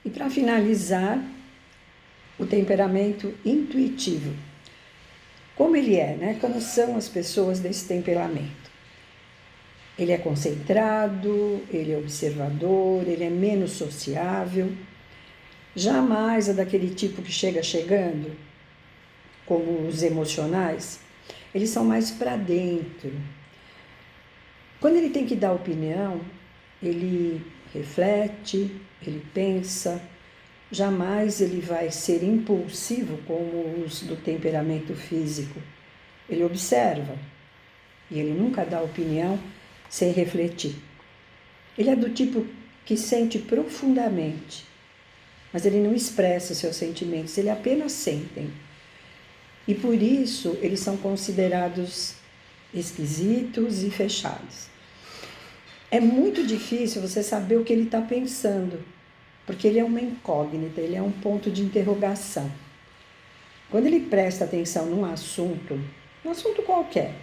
E para finalizar, o temperamento intuitivo. Como ele é, né? Como são as pessoas desse temperamento? Ele é concentrado, ele é observador, ele é menos sociável. Jamais é daquele tipo que chega chegando, como os emocionais. Eles são mais para dentro. Quando ele tem que dar opinião, ele reflete, ele pensa. Jamais ele vai ser impulsivo como os do temperamento físico. Ele observa e ele nunca dá opinião sem refletir. Ele é do tipo que sente profundamente, mas ele não expressa seus sentimentos, ele apenas sentem. E por isso eles são considerados esquisitos e fechados. É muito difícil você saber o que ele está pensando, porque ele é uma incógnita, ele é um ponto de interrogação. Quando ele presta atenção num assunto qualquer,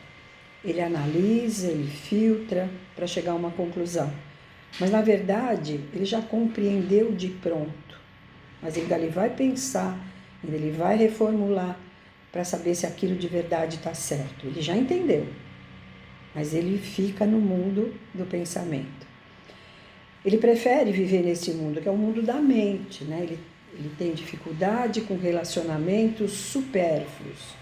ele analisa, ele filtra para chegar a uma conclusão. Mas, na verdade, ele já compreendeu de pronto. Mas ele dali vai pensar, ele vai reformular para saber se aquilo de verdade está certo. Ele já entendeu, mas ele fica no mundo do pensamento. Ele prefere viver nesse mundo, que é o mundo da mente, né? Ele tem dificuldade com relacionamentos supérfluos.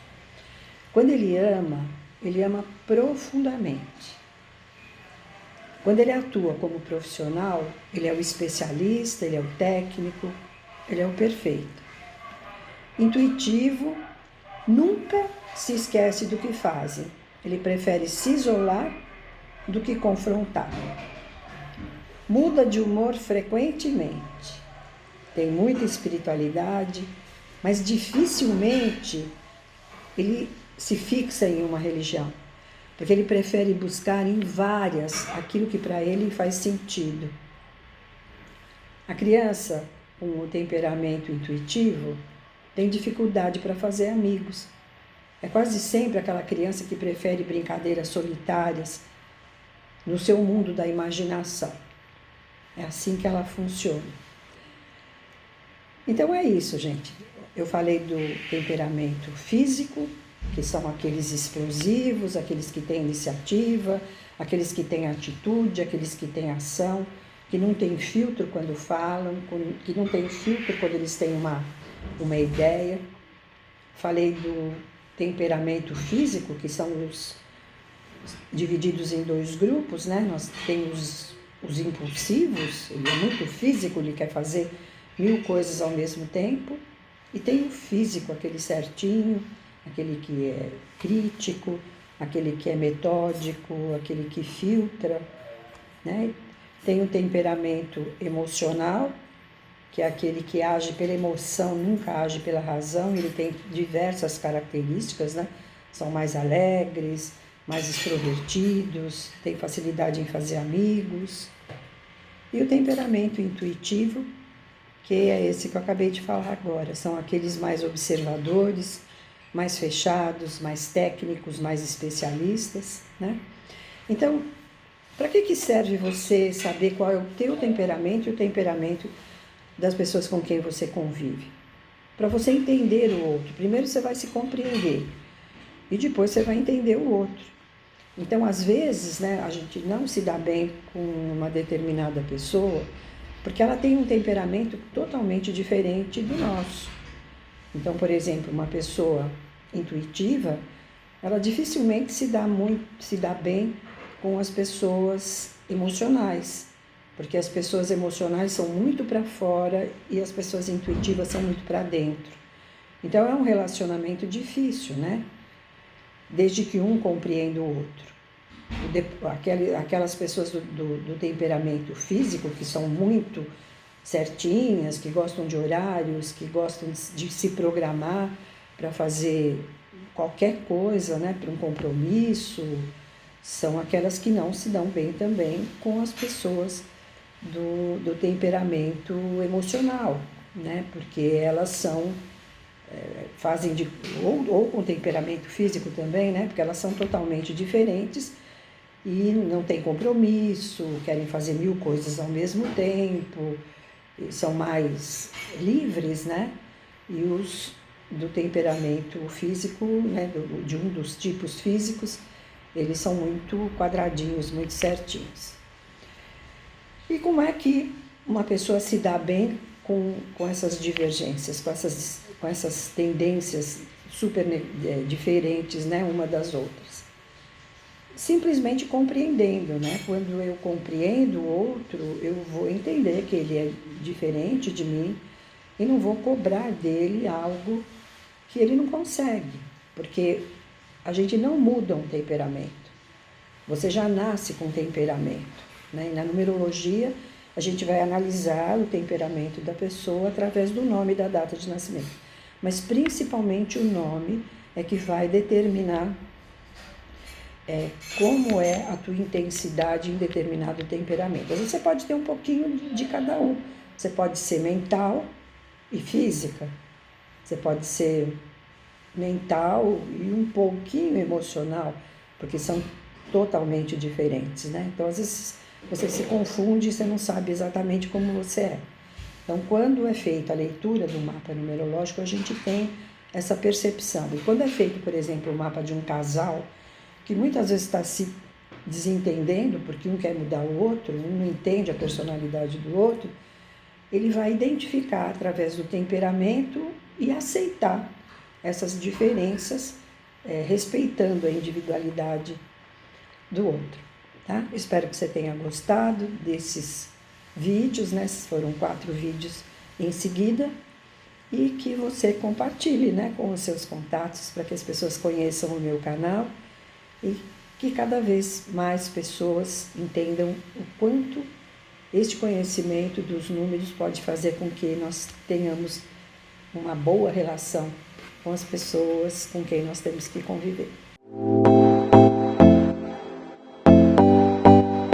Quando ele ama profundamente. Quando ele atua como profissional, ele é o especialista, ele é o técnico, ele é o perfeito. Intuitivo, nunca se esquece do que faz. Ele prefere se isolar do que confrontar. Muda de humor frequentemente. Tem muita espiritualidade, mas dificilmente ele se fixa em uma religião, porque ele prefere buscar em várias aquilo que para ele faz sentido. A criança com o temperamento intuitivo tem dificuldade para fazer amigos. É quase sempre aquela criança que prefere brincadeiras solitárias no seu mundo da imaginação. É assim que ela funciona. Então é isso, gente. Eu falei do temperamento físico, que são aqueles explosivos, aqueles que têm iniciativa, aqueles que têm atitude, aqueles que têm ação, que não têm filtro quando falam, que não têm filtro quando eles têm uma ideia. Falei do temperamento físico, que são os divididos em dois grupos, né? Nós temos os impulsivos, ele é muito físico, ele quer fazer 1000 coisas ao mesmo tempo, e tem o físico, aquele certinho, aquele que é crítico, aquele que é metódico, aquele que filtra, né? Tem o temperamento emocional, que é aquele que age pela emoção, nunca age pela razão, ele tem diversas características, né? São mais alegres, mais extrovertidos, tem facilidade em fazer amigos. E o temperamento intuitivo, que é esse que eu acabei de falar agora, são aqueles mais observadores, mais fechados, mais técnicos, mais especialistas, né? Então, para que serve você saber qual é o teu temperamento e o temperamento das pessoas com quem você convive? Para você entender o outro. Primeiro você vai se compreender e depois você vai entender o outro. Então, às vezes, né, a gente não se dá bem com uma determinada pessoa porque ela tem um temperamento totalmente diferente do nosso. Então, por exemplo, uma pessoa intuitiva, ela dificilmente se dá bem com as pessoas emocionais, porque as pessoas emocionais são muito para fora e as pessoas intuitivas são muito para dentro. Então, é um relacionamento difícil, né? Desde que um compreenda o outro. Aquelas pessoas do temperamento físico, que são muito certinhas, que gostam de horários, que gostam de se programar para fazer qualquer coisa, né, para um compromisso, são aquelas que não se dão bem também com as pessoas do temperamento emocional, né, porque elas fazem ou com temperamento físico também, né, porque elas são totalmente diferentes e não têm compromisso, querem fazer 1000 coisas ao mesmo tempo, são mais livres, né? E os do temperamento físico, né? De um dos tipos físicos, eles são muito quadradinhos, muito certinhos. E como é que uma pessoa se dá bem com essas divergências, com essas tendências super diferentes, né, uma das outras? Simplesmente compreendendo, né? Quando eu compreendo o outro, eu vou entender que ele é diferente de mim e não vou cobrar dele algo que ele não consegue, porque a gente não muda um temperamento. Você já nasce com temperamento, né? E na numerologia, a gente vai analisar o temperamento da pessoa através do nome e da data de nascimento. Mas principalmente o nome é que vai determinar como é a tua intensidade em determinado temperamento. Às vezes você pode ter um pouquinho de cada um. Você pode ser mental e física. Você pode ser mental e um pouquinho emocional, porque são totalmente diferentes, né? Então, às vezes, você se confunde e você não sabe exatamente como você é. Então, quando é feita a leitura do mapa numerológico, a gente tem essa percepção. E quando é feito, por exemplo, o mapa de um casal, que muitas vezes está se desentendendo, porque um quer mudar o outro, um não entende a personalidade do outro, ele vai identificar através do temperamento e aceitar essas diferenças, respeitando a individualidade do outro, tá? Espero que você tenha gostado desses vídeos, né? Foram 4 vídeos em seguida, e que você compartilhe, né, com os seus contatos, para que as pessoas conheçam o meu canal e que cada vez mais pessoas entendam o quanto este conhecimento dos números pode fazer com que nós tenhamos uma boa relação com as pessoas com quem nós temos que conviver.